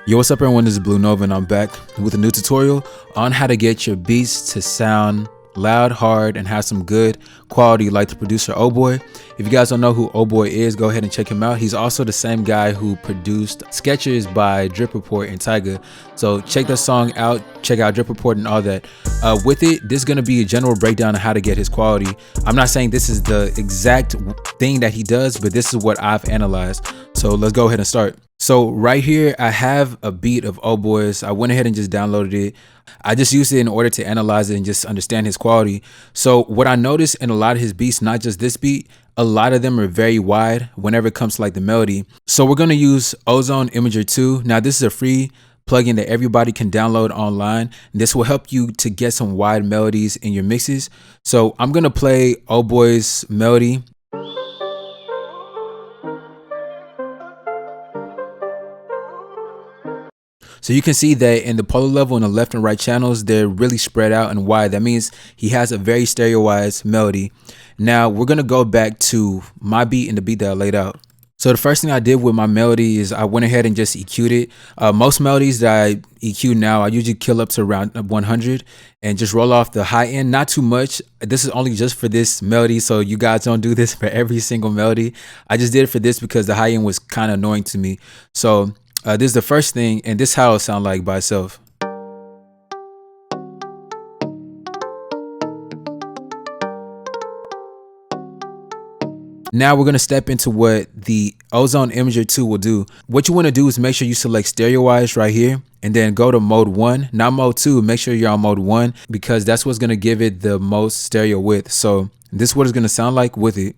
Yo, what's up everyone, this is Blue Nova and I'm back with a new tutorial on how to get your beats to sound loud, hard, and have some good quality like the producer OUHBOY. If you guys don't know who OUHBOY is, go ahead and check him out. He's also the same guy who produced Sketches by Drip Report and Tyga. So check that song out, check out Drip Report and all that. With it, this is going to be a general breakdown of how to get his quality. I'm not saying this is the exact thing that he does, but this is what I've analyzed. So let's go ahead and start. So right here, I have a beat of OUHBOY's. I went ahead and just downloaded it. I just used it in order to analyze it and just understand his quality. So what I noticed in a lot of his beats, not just this beat, a lot of them are very wide whenever it comes to like the melody. So we're going to use Ozone Imager 2. Now this is a free plugin that everybody can download online. This will help you to get some wide melodies in your mixes. So I'm going to play OUHBOY's melody. So you can see that in the polar level in the left and right channels, they're really spread out and wide. That means he has a very stereoized melody. Now we're going to go back to my beat and the beat that I laid out. So the first thing I did with my melody is I went ahead and just EQ'd it. Most melodies that I EQ now, I usually kill up to around 100 and just roll off the high end, not too much. This is only just for this melody, so you guys don't do this for every single melody. I just did it for this because the high end was kind of annoying to me. So this is the first thing, and this is how it sounds like by itself. Now we're going to step into what the Ozone Imager 2 will do. What you want to do is make sure you select stereoize right here and then go to mode 1, not mode 2. Make sure you're on mode 1 because that's what's going to give it the most stereo width. So this is what it's going to sound like with it.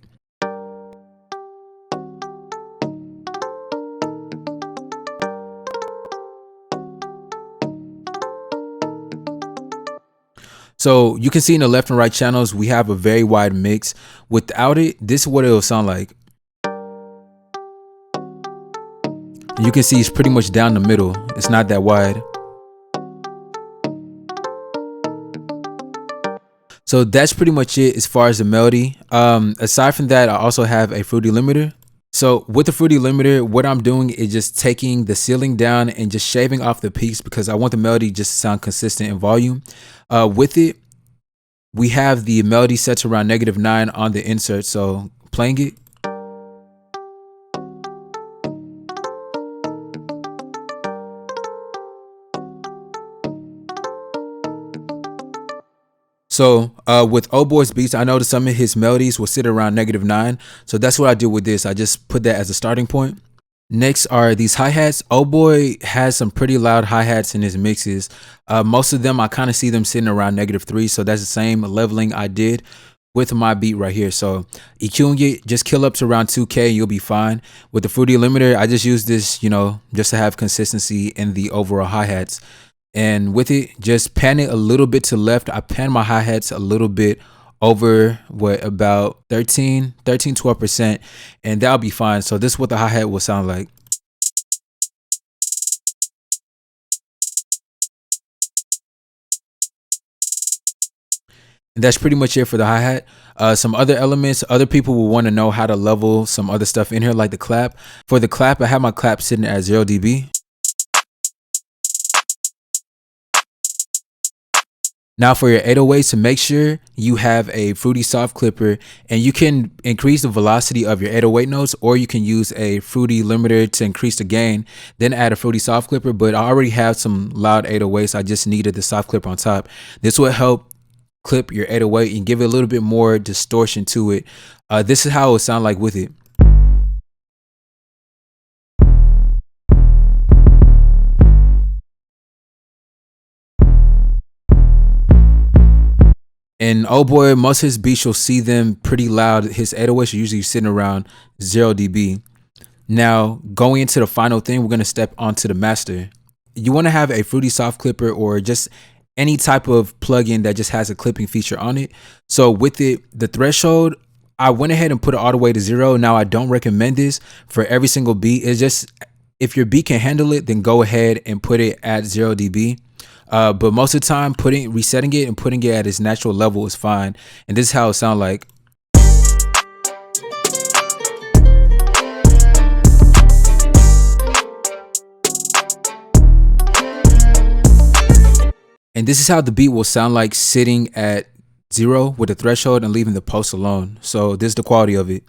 So you can see in the left and right channels, we have a very wide mix. Without it, this is what it'll sound like. You can see it's pretty much down the middle. It's not that wide. So that's pretty much it as far as the melody. Aside from that, I also have a fruity limiter. So with the fruity limiter, what I'm doing is just taking the ceiling down and just shaving off the peaks because I want the melody just to sound consistent in volume. With it, we have the melody set to around -9 on the insert. So playing it. So with OUHBOY's beats, I noticed some of his melodies will sit around -9. So that's what I do with this. I just put that as a starting point. Next are these hi-hats. OUHBOY has some pretty loud hi-hats in his mixes. Most of them, I kind of see them sitting around -3. So that's the same leveling I did with my beat right here. So EQing it, just kill up to around 2K, you'll be fine. With the fruity limiter, I just use this, just to have consistency in the overall hi-hats. And with it, just pan it a little bit to left. I pan my hi-hats a little bit over about 12%, and that'll be fine. So this is what the hi-hat will sound like. And that's pretty much it for the hi-hat. Some other elements, other people will want to know how to level some other stuff in here, like the clap. For the clap, I have my clap sitting at 0 dB. Now for your 808s, to make sure you have a fruity soft clipper, and you can increase the velocity of your 808 notes, or you can use a fruity limiter to increase the gain, then add a fruity soft clipper. But I already have some loud 808s. I just needed the soft clipper on top. This will help clip your 808 and give it a little bit more distortion to it. This is how it would sound like with it. And OUHBOY, most of his beats, you'll see them pretty loud. His 808s are usually sitting around 0 dB. Now, going into the final thing, we're going to step onto the master. You want to have a fruity soft clipper or just any type of plugin that just has a clipping feature on it. So with it, the threshold, I went ahead and put it all the way to 0. Now, I don't recommend this for every single beat. It's just, if your beat can handle it, then go ahead and put it at 0 dB. But most of the time, resetting it and putting it at its natural level is fine. And this is how it sounds like. And this is how the beat will sound like sitting at 0 with a threshold and leaving the post alone. So this is the quality of it.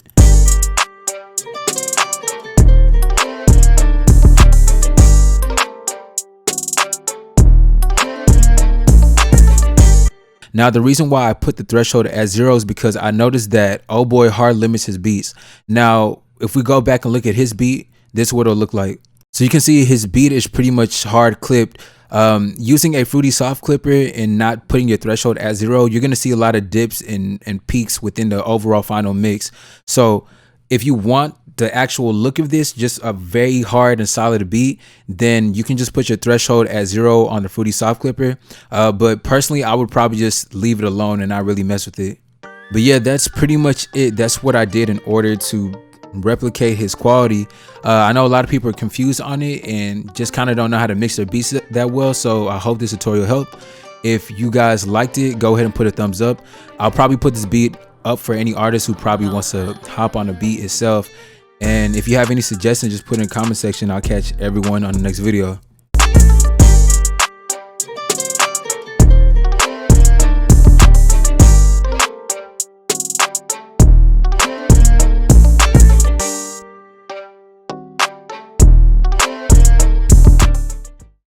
Now, the reason why I put the threshold at 0 is because I noticed that OUHBOY hard limits his beats. Now, if we go back and look at his beat, this is what it'll look like. So you can see his beat is pretty much hard clipped. Using a fruity soft clipper and not putting your threshold at 0, you're going to see a lot of dips and peaks within the overall final mix. So if you want the actual look of this, just a very hard and solid beat, then you can just put your threshold at 0 on the fruity soft clipper. But personally, I would probably just leave it alone and not really mess with it. But yeah, that's pretty much it. That's what I did in order to replicate his quality. I know a lot of people are confused on it and just kind of don't know how to mix their beats that well. So I hope this tutorial helped. If you guys liked it, go ahead and put a thumbs up. I'll probably put this beat up for any artist who probably wants to hop on the beat itself. And if you have any suggestions, just put in the comment section. I'll catch everyone on the next video.